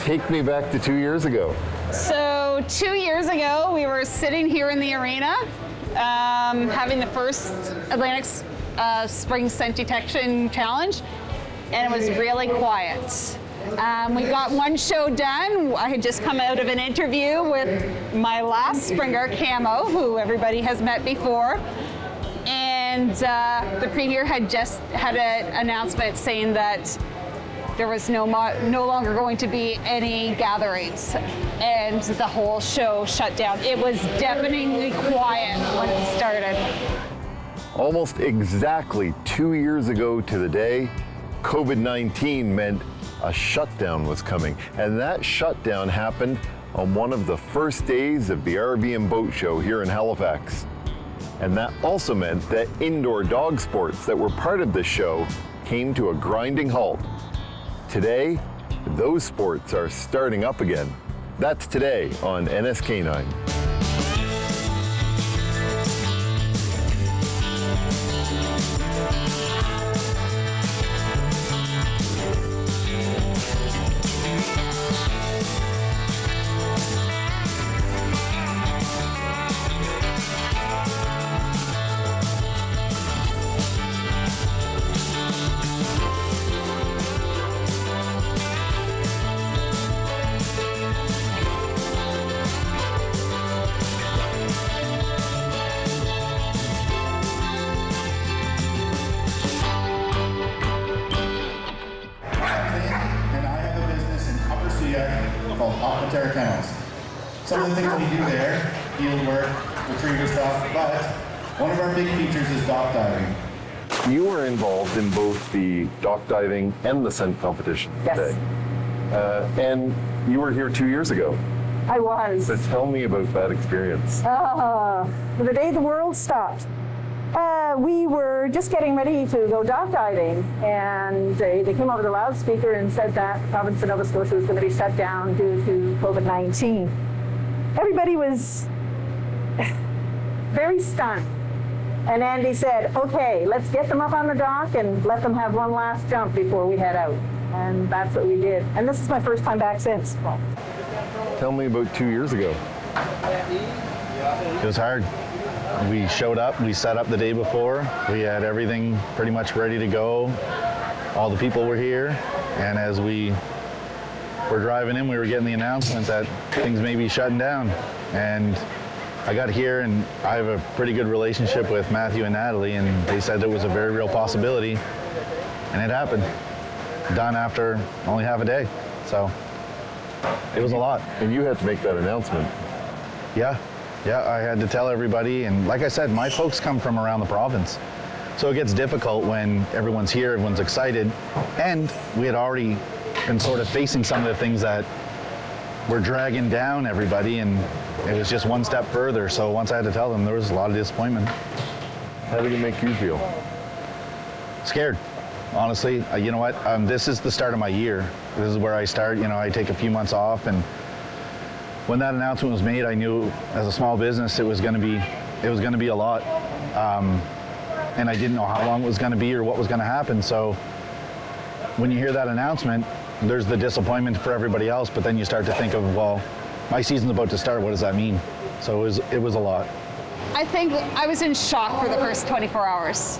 Take me back to 2 years ago. So 2 years ago, we were sitting here in the arena, having the first Atlantic Spring Scent Detection Challenge, and it was really quiet. We got one show done. I had just come out of an interview with my last Springer, Camo, who everybody has met before. And the Premier had just had an announcement saying that there was no longer going to be any gatherings, and the whole show shut down. It was deafeningly quiet when it started. Almost exactly 2 years ago to the day, COVID-19 meant a shutdown was coming, and that shutdown happened on one of the first days of the RV and Boat Show here in Halifax. And that also meant that indoor dog sports that were part of this show came to a grinding halt. Today, those sports are starting up again. That's today on NSK9. Called kennels. Some of the things we do there, field work, retriever stuff, but one of our big features is dock diving. You were involved in both the dock diving and the scent competition today. And you were here 2 years ago. I was. So tell me about that experience. The day the world stopped. We were just getting ready to go dock diving, and they came over the loudspeaker and said that the province of Nova Scotia was going to be shut down due to COVID-19. Everybody was very stunned. And Andy said, okay, let's get them up on the dock and let them have one last jump before we head out. And that's what we did. And this is my first time back since. Tell me about 2 years ago. It was hard. We showed up, we set up the day before, we had everything pretty much ready to go. All the people were here, and as we were driving in, we were getting the announcement that things may be shutting down. And I got here, and I have a pretty good relationship with Matthew and Natalie, and they said it was a very real possibility, and it happened. Done after only half a day, so it was a lot. And you had to make that announcement. Yeah, I had to tell everybody, and like I said, my folks come from around the province. So it gets difficult when everyone's here, everyone's excited, and we had already been sort of facing some of the things that were dragging down everybody, and it was just one step further. So once I had to tell them, there was a lot of disappointment. How did it make you feel? Scared, honestly. You know what, this is the start of my year. This is where I start, I take a few months off, and when that announcement was made, I knew as a small business it was going to be a lot, and I didn't know how long it was going to be or what was going to happen. So when you hear that announcement, there's the disappointment for everybody else, but then you start to think of, well, my season's about to start. What does that mean? So it was a lot. I think I was in shock for the first 24 hours.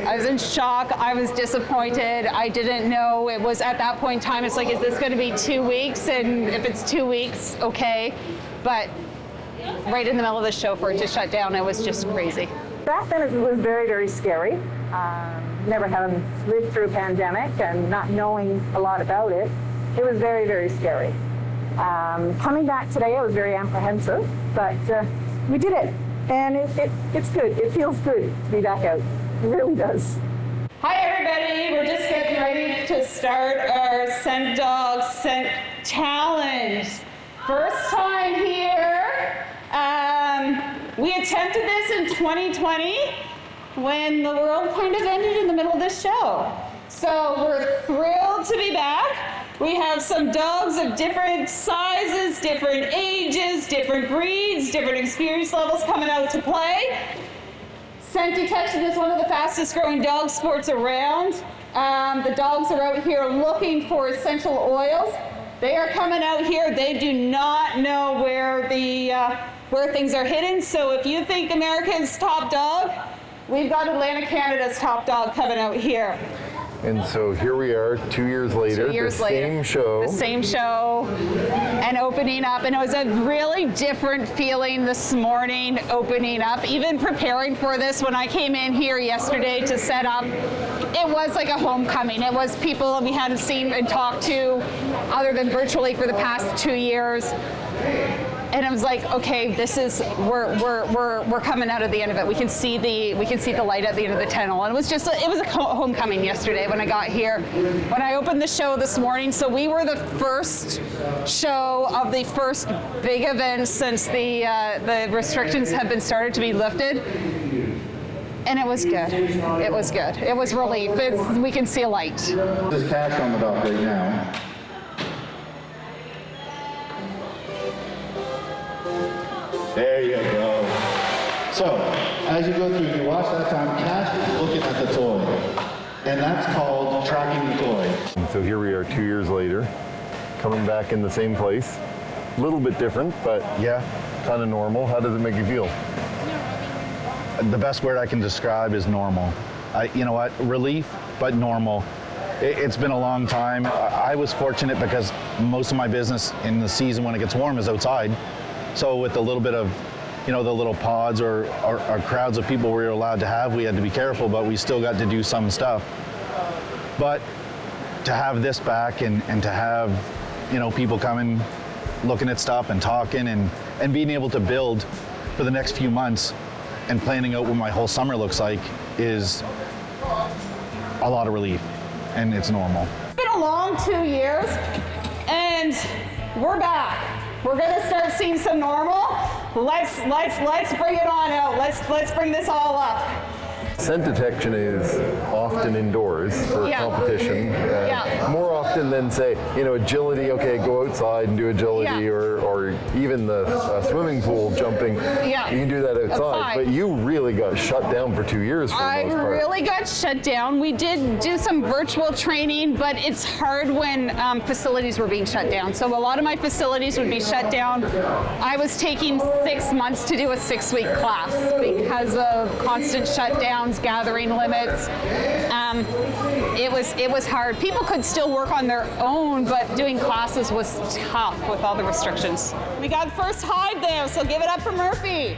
I was in shock. I was disappointed. I didn't know. It was at that point in time, it's like, is this going to be 2 weeks? And if it's 2 weeks, okay. But right in the middle of the show for it to shut down, it was just crazy. Back then it was very, very scary. Never having lived through a pandemic and not knowing a lot about it, it was very, very scary. Coming back today, I was very apprehensive, but we did it. And it's good. It feels good to be back out. It really does. Hi everybody, we're just getting ready to start our Scent Dog Scent Challenge. First time here. We attempted this in 2020 when the world kind of ended in the middle of this show. So we're thrilled to be back. We have some dogs of different sizes, different ages, different breeds, different experience levels coming out to play. Scent detection is one of the fastest growing dog sports around. The dogs are out here looking for essential oils. They are coming out here. They do not know where where things are hidden. So if you think America's top dog, we've got Atlantic Canada's top dog coming out here. And so here we are 2 years later, same show. The same show and opening up. And it was a really different feeling this morning opening up. Even preparing for this, when I came in here yesterday to set up, it was like a homecoming. It was people we hadn't seen and talked to other than virtually for the past 2 years. And I was like, okay, this is we're coming out of the end of it. We can see the light at the end of the tunnel. And it was a homecoming yesterday when I got here. When I opened the show this morning, so we were the first show of the first big event since the restrictions have been started to be lifted. And it was good. It was good. It was relief. We can see a light. There's cash on the dock right now. There you go. So, as you go through, you watch that time, Cash is looking at the toy. And that's called tracking the toy. And so here we are 2 years later, coming back in the same place. A little bit different, but Yeah. kind of normal. How does it make you feel? The best word I can describe is normal. You know what? Relief, but normal. It's been a long time. I was fortunate because most of my business in the season when it gets warm is outside. So with a little bit of, the little pods or crowds of people we were allowed to have, we had to be careful, but we still got to do some stuff. But to have this back and to have, people coming, looking at stuff and talking and being able to build for the next few months and planning out what my whole summer looks like is a lot of relief, and it's normal. It's been a long 2 years, and we're back. We're gonna start seeing some normal. Let's bring it on out. Let's bring this all up. Scent detection is often indoors for Yeah. competition. Yeah. More often than say, agility, okay, go outside and do agility, Yeah. or even the swimming pool jumping. Yeah. You can do that outside. Outside. But you really got shut down for 2 years for the I most part. really got shut down. We did do some virtual training, but it's hard when facilities were being shut down. So a lot of my facilities would be shut down. I was taking 6 months to do a 6-week class because of constant shutdowns, gathering limits. It was hard. People could still work on their own, but doing classes was tough with all the restrictions. We got first hide there, so give it up for Murphy.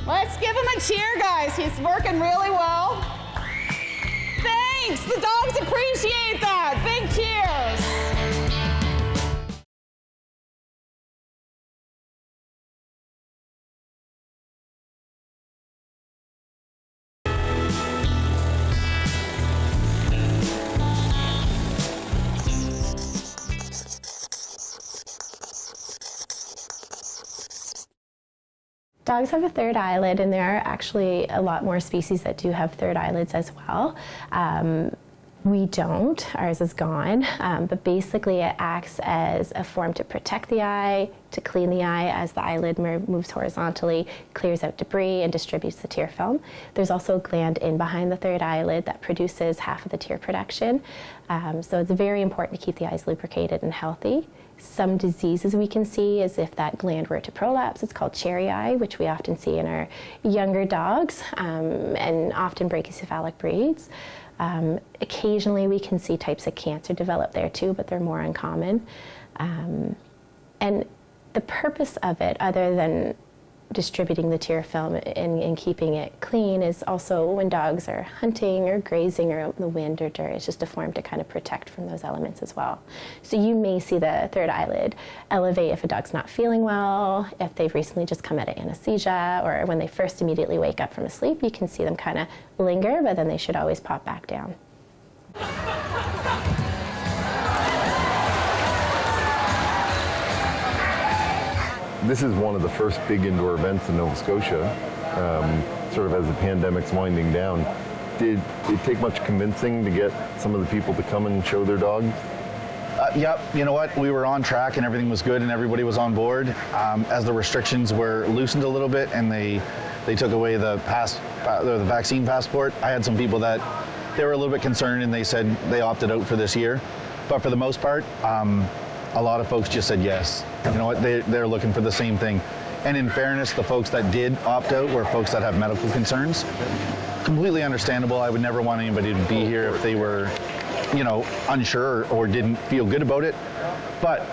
Let's give him a cheer, guys. He's working really well. Thanks. The dogs appreciate that. Big cheers. Dogs have a third eyelid, and there are actually a lot more species that do have third eyelids as well. We don't. Ours is gone. But basically it acts as a form to protect the eye, to clean the eye as the eyelid moves horizontally, clears out debris, and distributes the tear film. There's also a gland in behind the third eyelid that produces half of the tear production. So it's very important to keep the eyes lubricated and healthy. Some diseases we can see is if that gland were to prolapse. It's called cherry eye, which we often see in our younger dogs and often brachycephalic breeds. Occasionally we can see types of cancer develop there too, but they're more uncommon. And the purpose of it, other than distributing the tear film and keeping it clean, is also when dogs are hunting or grazing or out in the wind or dirt, it's just a form to kind of protect from those elements as well. So you may see the third eyelid elevate if a dog's not feeling well, if they've recently just come out of anesthesia, or when they first immediately wake up from a sleep, you can see them kind of linger, but then they should always pop back down. This is one of the first big indoor events in Nova Scotia, sort of as the pandemic's winding down. Did it take much convincing to get some of the people to come and show their dogs? Yep, you know what? We were on track and everything was good and everybody was on board. As the restrictions were loosened a little bit and they took away the vaccine passport, I had some people that they were a little bit concerned and they said they opted out for this year. But for the most part, a lot of folks just said yes. You know what, they're looking for the same thing. And in fairness, the folks that did opt out were folks that have medical concerns. Completely understandable. I would never want anybody to be here if they were, you know, unsure or didn't feel good about it. But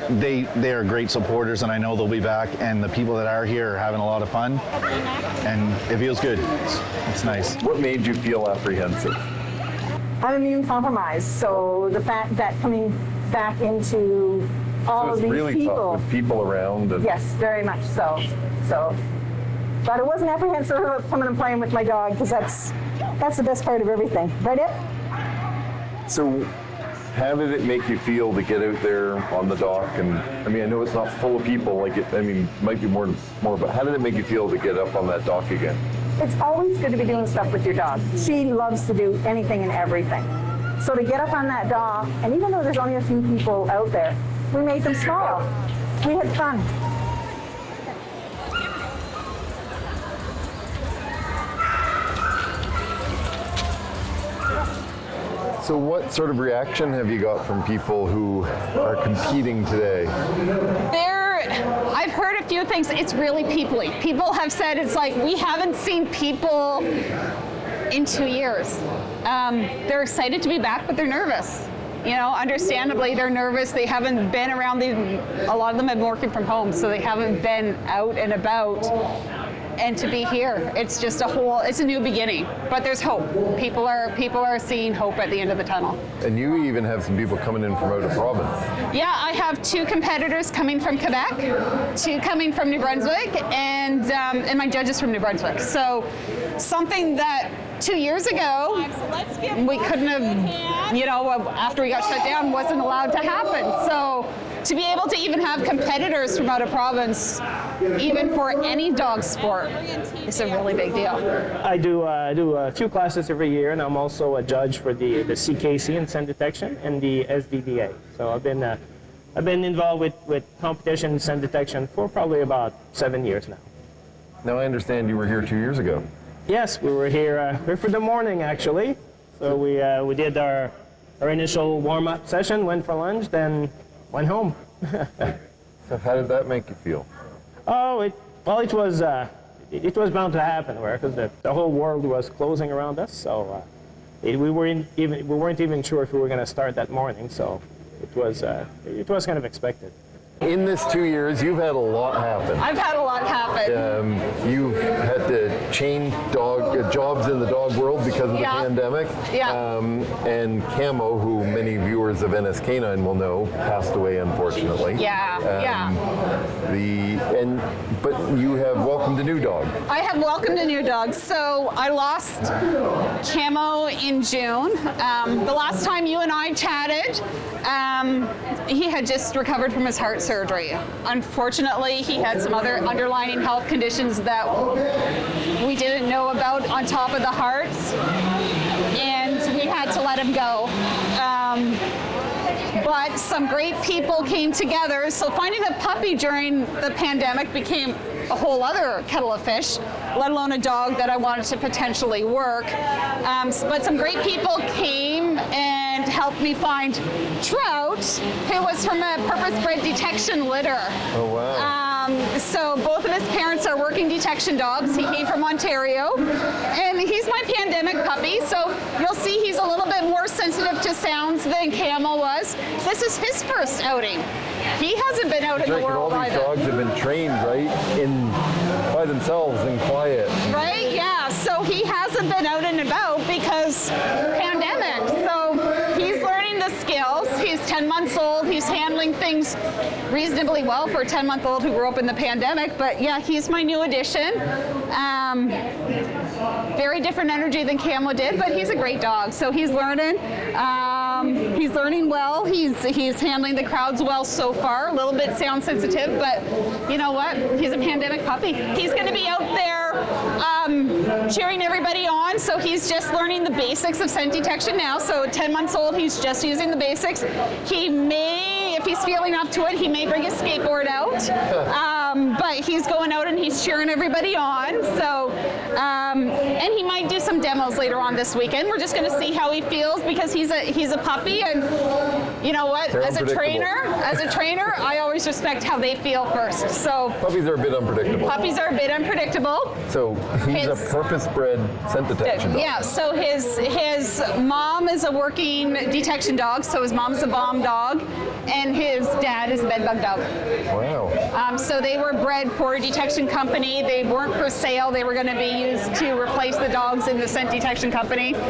they are great supporters, and I know they'll be back, and the people that are here are having a lot of fun, and it feels good. It's nice. What made you feel apprehensive? I'm immune compromised, so the fact that coming back into all of these really people. tough with people around. And Yes, very much so. But I wasn't apprehensive about coming and playing with my dog, because that's the best part of everything. Right, Ed? So how did it make you feel to get out there on the dock? And I mean, I know it's not full of people, like it might be more, but how did it make you feel to get up on that dock again? It's always good to be doing stuff with your dog. She loves to do anything and everything. So to get up on that dock, and even though there's only a few people out there, we made them smile. We had fun. So what sort of reaction have you got from people who are competing today? I've heard a few things. It's really people-y. People have said it's like, we haven't seen people in 2 years. They're excited to be back, but they're nervous. You know, understandably, they're nervous. They haven't been around a lot of them have been working from home, so they haven't been out and about. And to be here, it's just it's a new beginning. But there's hope. People are seeing hope at the end of the tunnel. And you even have some people coming in from out of province. Yeah, I have 2 competitors coming from Quebec, 2 coming from New Brunswick, and my judges from New Brunswick. So something that 2 years ago we couldn't have, you know, after we got shut down, wasn't allowed to happen. So to be able to even have competitors from out of province, even for any dog sport, is a really big deal. I do a few classes every year, and I'm also a judge for the CKC in scent detection and the SDDA. So I've been involved with competition and scent detection for probably about 7 years now. Now I understand you were here 2 years ago. Yes, we were here for the morning actually. So we did our initial warm-up session, went for lunch, then went home. So how did that make you feel? Oh, it was bound to happen, because the whole world was closing around us. So we weren't even sure if we were going to start that morning. So it was kind of expected. In this 2 years, you've had a lot happen. I've had a lot happen. You've had to change jobs in the dog world because of the pandemic. Yeah. And Camo, who many viewers of NSK9 will know, passed away unfortunately. But you have welcomed a new dog. I have welcomed a new dog. So I lost Camo in June. The last time you and I chatted, he had just recovered from his heart surgery. Unfortunately, he had some other underlying health conditions that we didn't know about on top of the heart, and we had to let him go. But some great people came together, so finding a puppy during the pandemic became a whole other kettle of fish, let alone a dog that I wanted to potentially work. But some great people came and helped me find Trout, who was from a purpose-bred detection litter. Oh, wow. So both of his parents are working detection dogs. He came from Ontario, and he's my pandemic puppy, so you'll see he's a little bit more sensitive to sounds than Camo was. This is his first outing. He hasn't been out in the world all these either. dogs have been trained, right, by themselves in quiet. Right, yeah, so he hasn't been out and about because pandemic. So he's learning the skills. He's 10 months old. He's handling things reasonably well for a 10-month-old who grew up in the pandemic. But yeah, he's my new addition. Very different energy than Camo did, but he's a great dog. So he's learning. He's learning well. He's handling the crowds well so far. A little bit sound sensitive, but you know what? He's a pandemic puppy. He's going to be out there cheering everybody on. So he's just learning the basics of scent detection now. So 10 months old, he's just using the basics. He may, if he's feeling up to it, he may bring his skateboard out. But he's going out and he's cheering everybody on. So, and he might do some demos later on this weekend. We're just going to see how he feels because he's a puppy, and you know what? They're As a trainer, I always respect how they feel first. So Puppies are a bit unpredictable. puppies are a bit unpredictable. So he's a purpose-bred scent detection dog. Yeah, so his mom is a working detection dog, so his mom's a bomb dog, and his dad is a bedbug dog. Wow. So they were bred for a detection company. They weren't for sale. They were going to be used to replace the dogs in the scent detection company. So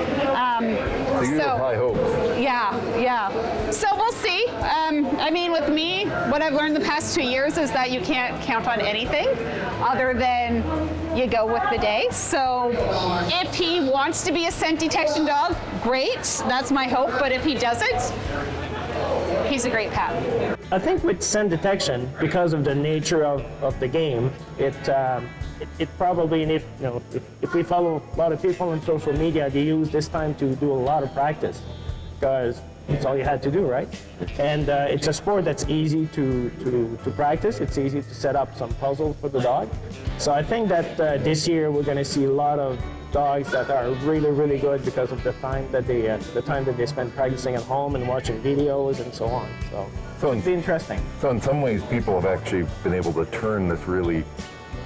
you have high hopes. Yeah. So we'll see. I mean, with me, what I've learned the past 2 years is that you can't count on anything other than you go with the day. So if he wants to be a scent detection dog, great. That's my hope. But if he doesn't, he's a great pet. I think with scent detection, because of the nature of the game, it probably, and if we follow a lot of people on social media, they use this time to do a lot of practice because it's all you had to do, right? And it's a sport that's easy to practice. It's easy to set up some puzzles for the dog. So I think that this year we're going to see a lot of dogs that are really, really good because of the time that they spend practicing at home and watching videos and so on. So it'll be interesting. So in some ways, people have actually been able to turn this really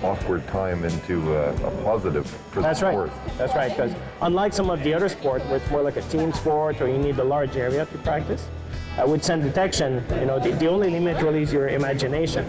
awkward time into a positive for the sport. That's right, because unlike some of the other sports where it's more like a team sport or you need a large area to practice, with scent detection, the only limit really is your imagination.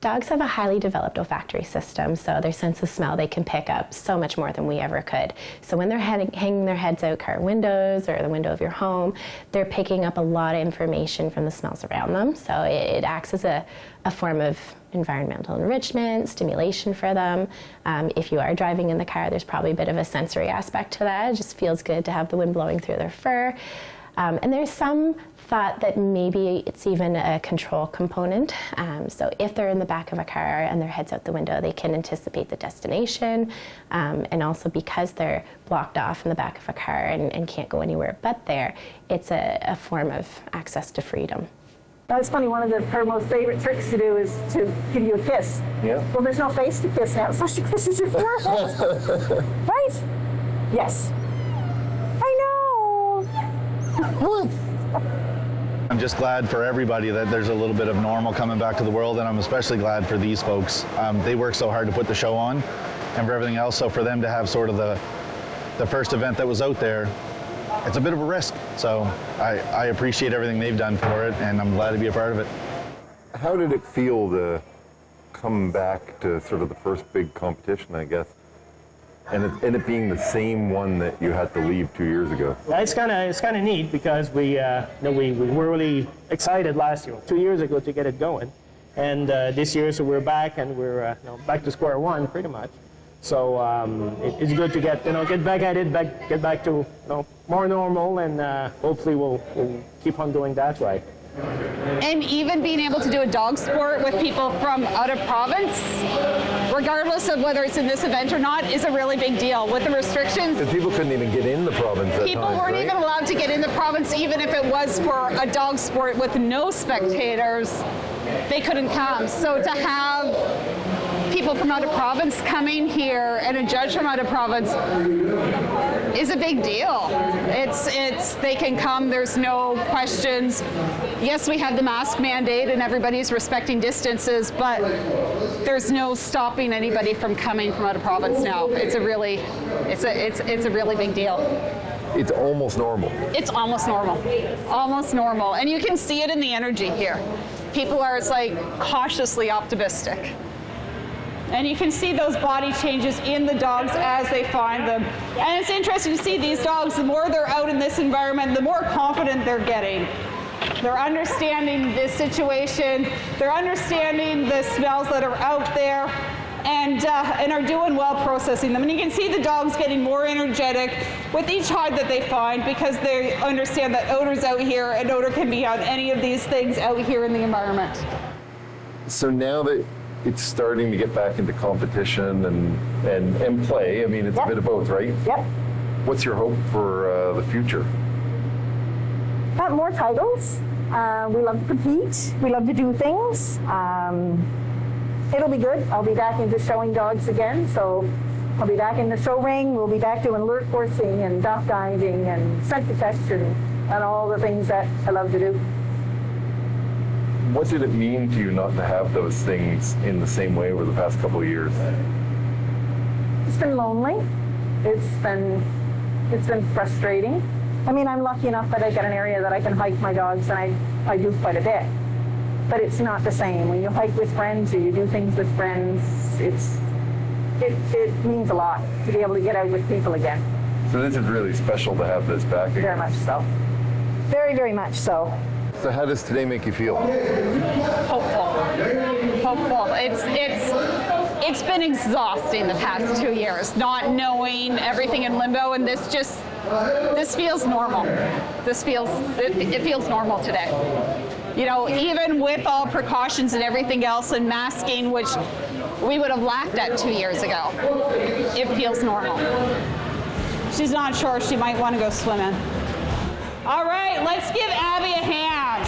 Dogs have a highly developed olfactory system, so their sense of smell, they can pick up so much more than we ever could. So when they're hanging their heads out car windows or the window of your home, they're picking up a lot of information from the smells around them. So it acts as a form of environmental enrichment, stimulation for them. If you are driving in the car, there's probably a bit of a sensory aspect to that. It just feels good to have the wind blowing through their fur. And there's some thought that maybe it's even a control component. So if they're in the back of a car and their head's out the window, they can anticipate the destination. And also because they're blocked off in the back of a car and can't go anywhere but there, it's a form of access to freedom. That's funny, one of her most favorite tricks to do is to give you a kiss. Yeah. Well, there's no face to kiss now, so she kisses your forehead. Right? Yes. I know. What? I'm just glad for everybody that there's a little bit of normal coming back to the world, and I'm especially glad for these folks. They work so hard to put the show on and for everything else, so for them to have sort of the first event that was out there, it's a bit of a risk. So I appreciate everything they've done for it, and I'm glad to be a part of it. How did it feel to come back to sort of the first big competition, I guess? And it being the same one that you had to leave 2 years ago. Yeah, it's kind of neat because we were really excited last year, 2 years ago, to get it going, and this year so we're back and we're back to square one pretty much. So it's good to get back at it, get back to more normal, and hopefully we'll keep on doing that right. And even being able to do a dog sport with people from out of province, regardless of whether it's in this event or not, is a really big deal. With the restrictions, Because people couldn't even get in the province at people times, weren't right? even allowed to get in the province, even if it was for a dog sport with no spectators, they couldn't come. So to have people from out of province coming here and a judge from out of province is a big deal. It's they can come, there's no questions. Yes, we have the mask mandate and everybody's respecting distances, but there's no stopping anybody from coming from out of province now. It's a really big deal. It's almost normal. It's almost normal. And you can see it in the energy here. People are, it's like cautiously optimistic. And you can see those body changes in the dogs as they find them. And it's interesting to see these dogs, the more they're out in this environment, the more confident they're getting. They're understanding this situation, they're understanding the smells that are out there, and are doing well processing them. And you can see the dogs getting more energetic with each hide that they find because they understand that odor's out here and odor can be on any of these things out here in the environment. So now that it's starting to get back into competition and play, I mean, it's a bit of both, right? Yep. What's your hope for the future? Got more titles. We love to compete. We love to do things. It'll be good. I'll be back into showing dogs again. So I'll be back in the show ring. We'll be back doing lure coursing and dock guiding and scent detection and all the things that I love to do. What did it mean to you not to have those things in the same way over the past couple of years? It's been lonely. It's been frustrating. I mean, I'm lucky enough that I get an area that I can hike my dogs, and I do quite a bit. But it's not the same. When you hike with friends or you do things with friends, it means a lot to be able to get out with people again. So this is really special to have this back again. Very much so. Very, very much so. So how does today make you feel? Hopeful. It's been exhausting the past 2 years, not knowing everything in limbo, and this feels normal. It feels normal today. You know, even with all precautions and everything else and masking, which we would have laughed at 2 years ago, it feels normal. She's not sure. She might want to go swimming. All right, let's give Abby a hand.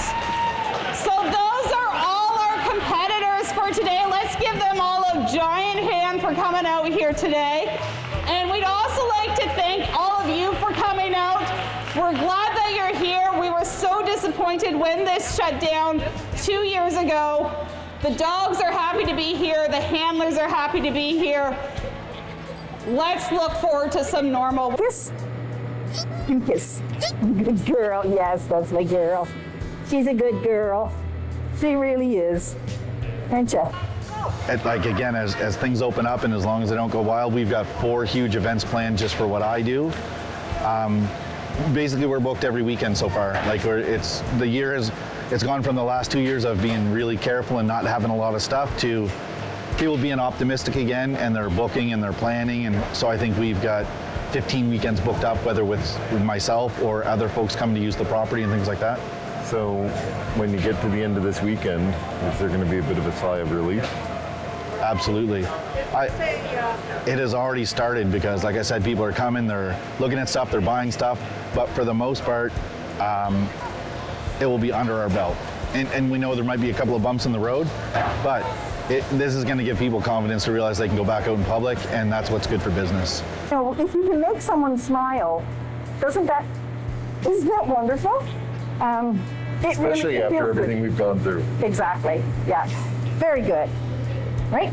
So those are all our competitors for today. Let's give them all a giant hand for coming out here today. And we'd also like to thank all of you for coming out. We're glad that you're here. We were so disappointed when this shut down 2 years ago. The dogs are happy to be here. The handlers are happy to be here. Let's look forward to some normal. Kiss. Kiss. Good girl. Yes, that's my girl. She's a good girl. She really is. Aren't you? Like again, as things open up and as long as they don't go wild, we've got 4 huge events planned just for what I do. Basically, we're booked every weekend so far. Like the year it's gone from the last 2 years of being really careful and not having a lot of stuff to people being optimistic again, and they're booking and they're planning. And so I think we've got 15 weekends booked up, whether with myself or other folks coming to use the property and things like that. So when you get to the end of this weekend, is there going to be a bit of a sigh of relief? Absolutely. It has already started because, like I said, people are coming, they're looking at stuff, they're buying stuff, but for the most part, it will be under our belt. And we know there might be a couple of bumps in the road, but this is going to give people confidence to realize they can go back out in public, and that's what's good for business. You know, if you can make someone smile, isn't that wonderful? Especially it after everything we've gone through. Exactly. Yeah. Very good. Right?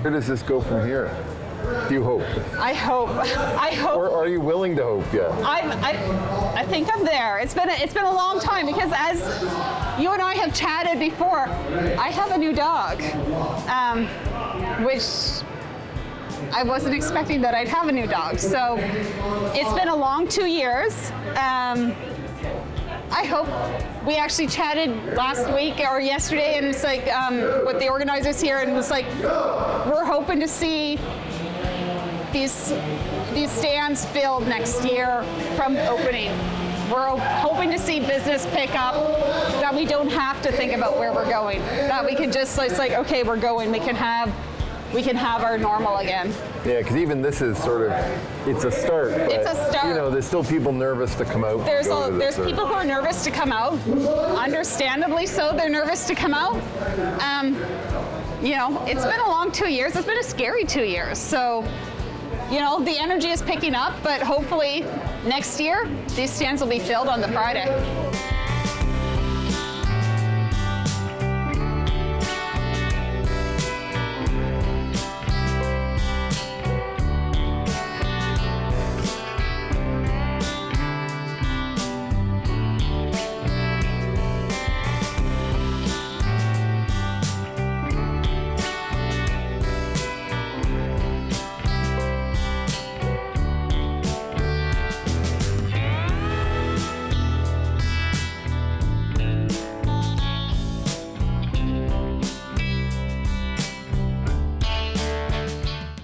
Where does this go from here? Do you hope? I hope. Or are you willing to hope yet? I think I'm there. It's been a long time because as you and I have chatted before, I have a new dog, which I wasn't expecting that I'd have a new dog. So it's been a long 2 years. I hope we actually chatted last week or yesterday, and it's like with the organizers here, and it's like we're hoping to see these stands filled next year from opening. We're hoping to see business pick up, that we don't have to think about where we're going, that we can just, it's like, okay, we're going, we can have our normal again. Yeah, because even this is sort of, it's a start. It's a start. You know, there's still people nervous to come out. There's people who are nervous to come out. Understandably so, they're nervous to come out. You know, it's been a long 2 years. It's been a scary 2 years. So, you know, the energy is picking up, but hopefully next year, these stands will be filled on the Friday.